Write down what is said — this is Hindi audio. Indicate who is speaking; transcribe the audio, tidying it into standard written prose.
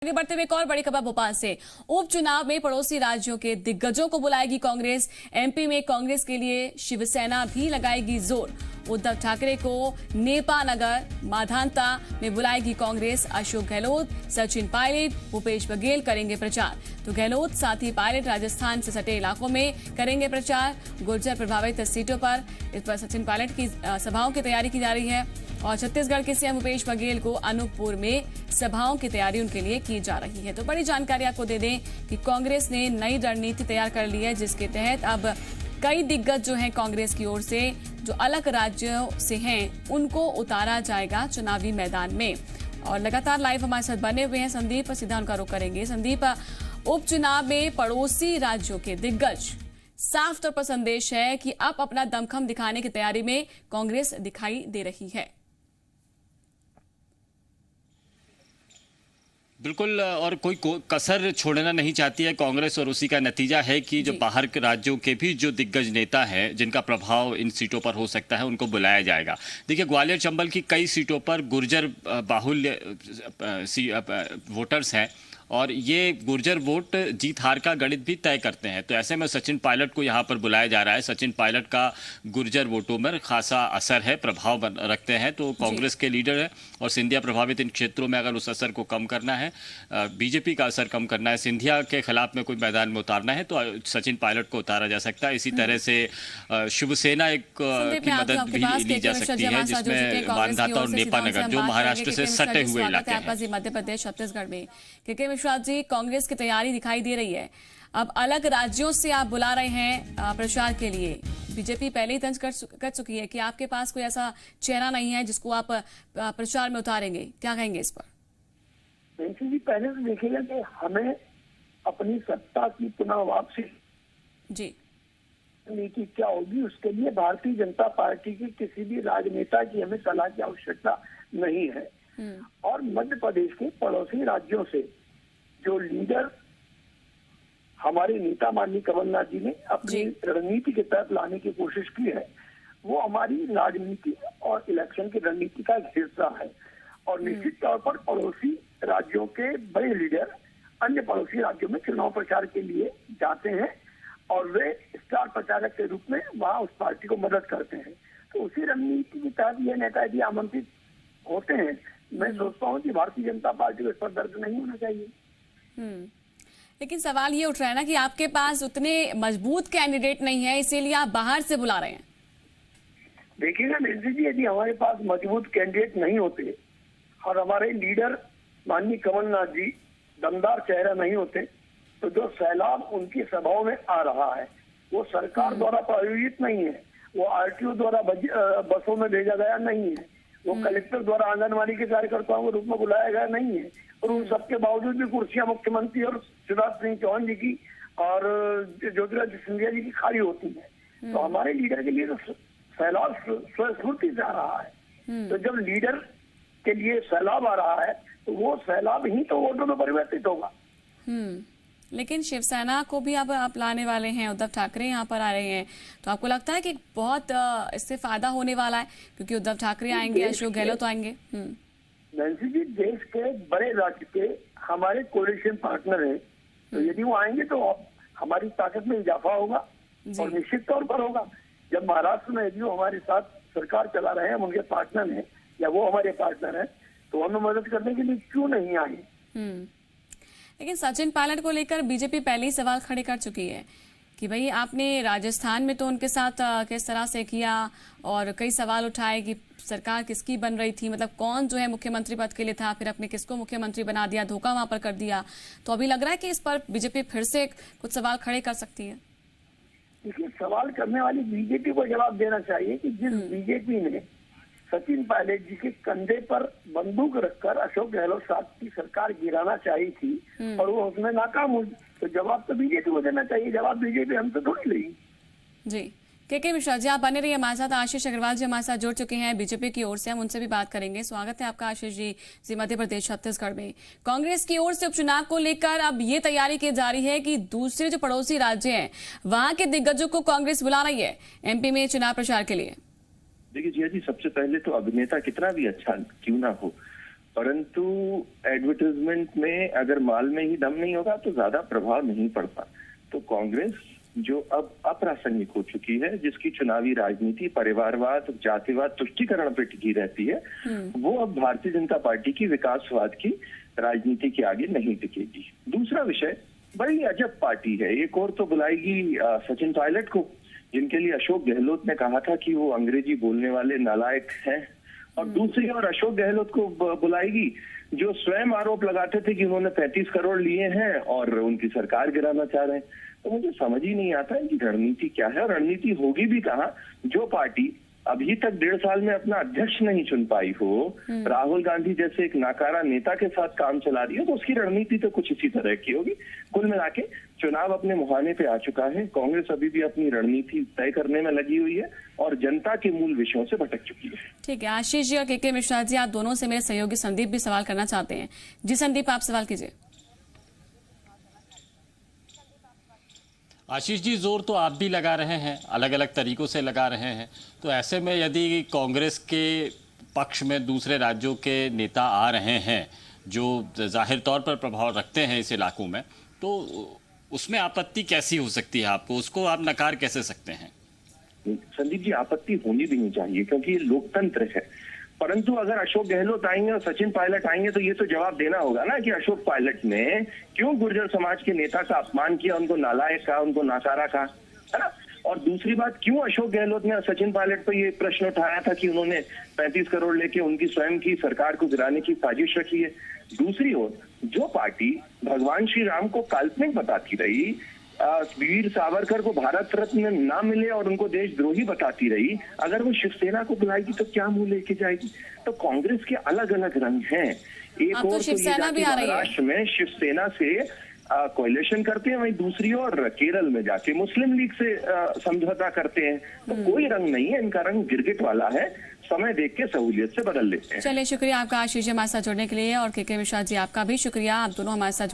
Speaker 1: आगे बढ़ते हुए एक और बड़ी खबर भोपाल से। उपचुनाव में पड़ोसी राज्यों के दिग्गजों को बुलाएगी कांग्रेस। एमपी में कांग्रेस के लिए शिवसेना भी लगाएगी जोर। उद्धव ठाकरे को नेपानगर माधांता में बुलाएगी कांग्रेस। अशोक गहलोत, सचिन पायलट, भूपेश बघेल करेंगे प्रचार। तो गहलोत साथ ही पायलट राजस्थान से सटे इलाकों में करेंगे प्रचार। गुर्जर प्रभावित सीटों पर इस पर सचिन पायलट की सभाओं की तैयारी की जा रही है और छत्तीसगढ़ के सीएम भूपेश बघेल को अनूपपुर में सभाओं की तैयारी उनके लिए की जा रही है। तो बड़ी जानकारी आपको दे दें कि कांग्रेस ने नई रणनीति तैयार कर ली है, जिसके तहत अब कई दिग्गज जो हैं कांग्रेस की ओर से, जो अलग राज्यों से हैं, उनको उतारा जाएगा चुनावी मैदान में। और लगातार लाइव हमारे साथ बने हुए हैं संदीप, सीधा उनका रुख करेंगे। संदीप, उपचुनाव में पड़ोसी राज्यों के दिग्गज, साफ तौर पर संदेश है कि अब अपना दमखम दिखाने की तैयारी में कांग्रेस दिखाई दे रही है।
Speaker 2: बिल्कुल, और कोई कसर छोड़ना नहीं चाहती है कांग्रेस, और उसी का नतीजा है कि जो बाहर के राज्यों के भी जो दिग्गज नेता हैं जिनका प्रभाव इन सीटों पर हो सकता है, उनको बुलाया जाएगा। देखिए, ग्वालियर चंबल की कई सीटों पर गुर्जर बाहुल्य वोटर्स हैं और ये गुर्जर वोट जीत हार का गणित भी तय करते हैं। तो ऐसे में सचिन पायलट को यहाँ पर बुलाया जा रहा है। सचिन पायलट का गुर्जर वोटों में खासा असर है, प्रभाव रखते हैं। तो कांग्रेस के लीडर है और सिंधिया प्रभावित इन क्षेत्रों में अगर उस असर को कम करना है, बीजेपी का असर कम करना है, सिंधिया के खिलाफ में कोई मैदान में उतारना है, तो सचिन पायलट को उतारा जा सकता है। इसी तरह से शिवसेना की मदद भी ली जा सकती है, जिसमें मानधाता और नेपानगर जो महाराष्ट्र से सटे हुए इलाके हैं।
Speaker 1: मध्य प्रदेश छत्तीसगढ़ में के मिश्रा जी, कांग्रेस की तैयारी दिखाई दे रही है। अब अलग राज्यों से आप बुला रहे हैं प्रचार के लिए। बीजेपी पहले ही तंज कर चुकी है कि आपके पास कोई ऐसा चेहरा नहीं है जिसको आप प्रचार में उतारेंगे। क्या कहेंगे इस पर?
Speaker 3: जी, पहले तो देखिएगा कि हमें अपनी सत्ता की पुनः वापसी
Speaker 1: जी
Speaker 3: नीति क्या होगी, उसके लिए भारतीय जनता पार्टी की किसी भी राजनेता की हमें सलाह की आवश्यकता नहीं है। और मध्य प्रदेश के पड़ोसी राज्यों से जो लीडर हमारे नेता माननीय कमलनाथ जी ने अपनी रणनीति के तहत लाने की कोशिश की है, वो हमारी राजनीति और इलेक्शन की रणनीति का एक हिस्सा है। और निश्चित तौर पर पड़ोसी राज्यों के बड़े लीडर अन्य पड़ोसी राज्यों में चुनाव प्रचार के लिए जाते हैं और वे स्टार प्रचारक के रूप में वहां उस पार्टी को मदद करते हैं। तो उसी रणनीति के तहत ये नेता यदि आमंत्रित होते हैं, मैं सोचता हूँ कि भारतीय जनता पार्टी को इस पर दर्द नहीं होना चाहिए।
Speaker 1: लेकिन सवाल ये उठ रहा है ना कि आपके पास उतने मजबूत कैंडिडेट नहीं है, इसीलिए आप बाहर से बुला रहे हैं।
Speaker 3: देखिएगा नैन्सी जी, यदि हमारे पास मजबूत कैंडिडेट नहीं होते और हमारे लीडर माननीय कमलनाथ जी दमदार चेहरा नहीं होते, तो जो सैलाब उनकी सभाओं में आ रहा है वो सरकार द्वारा प्रायोजित नहीं है, वो आरटीओ द्वारा बसों में भेजा गया नहीं है, वो कलेक्टर द्वारा आंगनबाड़ी के कार्यकर्ताओं के रूप में बुलाया गया नहीं है। और उन सबके बावजूद भी कुर्सियां मुख्यमंत्री और शिवराज सिंह चौहान जी की और ज्योतिरादित्य सिंधिया जी की खाली होती है। तो हमारे लीडर के लिए तो सैलाब स्वस्फूर्ति से आ रहा है। तो जब लीडर के लिए सैलाब आ रहा है तो वो सैलाब ही तो वोटों में परिवर्तित होगा।
Speaker 1: लेकिन शिवसेना को भी अब आप लाने वाले हैं, उद्धव ठाकरे यहाँ पर आ रहे हैं, तो आपको लगता है कि बहुत इससे फायदा होने वाला है? क्योंकि उद्धव ठाकरे आएंगे, अशोक गहलोत आएंगे।
Speaker 3: नैन्सी जी, देश के बड़े राज्य के हमारे कोalition पार्टनर हैं, तो यदि वो आएंगे तो हमारी ताकत में इजाफा होगा और निश्चित तौर पर होगा। जब महाराष्ट्र में यदि वो हमारे साथ सरकार चला रहे हैं, हम उनके पार्टनर हैं या वो हमारे पार्टनर हैं, तो हमें मदद करने के लिए क्यों नहीं आए?
Speaker 1: लेकिन सचिन पायलट को लेकर बीजेपी पहले ही सवाल खड़े कर चुकी है कि भाई आपने राजस्थान में तो उनके साथ किस तरह से किया, और कई सवाल उठाए कि सरकार किसकी बन रही थी, मतलब कौन जो है मुख्यमंत्री पद के लिए था, फिर आपने किसको मुख्यमंत्री बना दिया, धोखा वहां पर कर दिया। तो अभी लग रहा है कि इस पर बीजेपी फिर से कुछ सवाल खड़े कर सकती है।
Speaker 3: देखिए, सवाल करने वाली बीजेपी को जवाब देना चाहिए कि जिस बीजेपी ने सचिन पायलट जी के कंधे पर बंदूक रखकर अशोक गहलोत साहब की सरकार गिराना चाहिए थी और वो उसमें नाकाम हुई, तो जवाब तो बीजेपी को देना चाहिए। जवाब बीजेपी हम तो थोड़ी लेगी।
Speaker 1: जी के मिश्रा जी, आप बने रहिए हमारे साथ। आशीष अग्रवाल जी हमारे साथ जुड़ चुके हैं बीजेपी की ओर से, हम उनसे भी बात करेंगे। स्वागत है आपका आशीष जी। मध्य प्रदेश छत्तीसगढ़ में कांग्रेस की ओर से उपचुनाव को लेकर अब ये तैयारी की जा रही है कि दूसरे जो पड़ोसी राज्य हैं वहां के दिग्गजों को कांग्रेस बुला रही है एमपी में चुनाव प्रचार के लिए।
Speaker 4: देखिए जिया जी, सबसे पहले तो अभिनेता कितना भी अच्छा क्यों ना हो, परंतु एडवर्टाइजमेंट में अगर माल में ही दम नहीं होगा तो ज्यादा प्रभाव नहीं पड़ता। तो कांग्रेस जो अब अप्रासंगिक हो चुकी है, जिसकी चुनावी राजनीति परिवारवाद, जातिवाद, तुष्टीकरण पे टिकी रहती है, वो अब भारतीय जनता पार्टी की विकासवाद की राजनीति के आगे नहीं टिकेगी। दूसरा विषय, बड़ी अजब पार्टी है। एक और तो बुलाएगी सचिन पायलट को, जिनके लिए अशोक गहलोत ने कहा था कि वो अंग्रेजी बोलने वाले नालायक हैं, और दूसरी ओर अशोक गहलोत को बुलाएगी जो स्वयं आरोप लगाते थे कि उन्होंने 35 करोड़ लिए हैं और उनकी सरकार गिराना चाह रहे हैं। तो मुझे समझ ही नहीं आता है कि रणनीति क्या है, और रणनीति होगी भी कहाँ। जो पार्टी अभी तक 1.5 साल में अपना अध्यक्ष नहीं चुन पाई हो, राहुल गांधी जैसे एक नाकारा नेता के साथ काम चला रही है, तो उसकी रणनीति तो कुछ इसी तरह की होगी। कुल मिला के चुनाव अपने मुहाने पे आ चुका है। कांग्रेस अभी भी अपनी रणनीति तय करने में लगी हुई है और जनता के मूल विषयों से भटक चुकी है।
Speaker 1: ठीक है, आशीष जी और के मिश्रा जी, आप दोनों से मेरे सहयोगी संदीप भी सवाल करना चाहते हैं। जी संदीप, आप सवाल कीजिए।
Speaker 2: आशीष जी, जोर तो आप भी लगा रहे हैं, अलग अलग तरीकों से लगा रहे हैं। तो ऐसे में यदि कांग्रेस के पक्ष में दूसरे राज्यों के नेता आ रहे हैं जो जाहिर तौर पर प्रभाव रखते हैं इस इलाकों में, तो उसमें आपत्ति कैसी हो सकती है आपको? उसको आप नकार कैसे सकते हैं?
Speaker 4: संदीप जी, आपत्ति होनी भी नहीं चाहिए क्योंकि ये लोकतंत्र है। परंतु अगर अशोक गहलोत आएंगे और सचिन पायलट आएंगे तो ये तो जवाब देना होगा ना कि अशोक पायलट ने क्यों गुर्जर समाज के नेता का अपमान किया, उनको नालायक कहा, उनको नाकारा कहा, है ना। और दूसरी बात, क्यों अशोक गहलोत ने सचिन पायलट पर ये प्रश्न उठाया था कि उन्होंने 35 करोड़ लेके उनकी स्वयं की सरकार को गिराने की साजिश रखी है। दूसरी ओर जो पार्टी भगवान श्री राम को काल्पनिक बताती रही, वीर सावरकर को भारत रत्न ना मिले और उनको देशद्रोही बताती रही, अगर वो शिवसेना को बुलाएगी तो क्या मुंह लेके जाएगी? तो कांग्रेस के अलग अलग रंग हैं। एक और तो
Speaker 1: शिवसेना भी आ रही है,
Speaker 4: महाराष्ट्र में शिवसेना से कोalition करते हैं, वहीं दूसरी ओर केरल में जाके मुस्लिम लीग से समझौता करते हैं। तो कोई रंग नहीं है, इनका रंग गिरगिट वाला है। समय देख के सहूलियत से बदल लेते हैं।
Speaker 1: चलिए, शुक्रिया आपका आशीष जी हमारे साथ जुड़ने के लिए, और के मिश्रा जी आपका भी शुक्रिया, आप दोनों हमारे साथ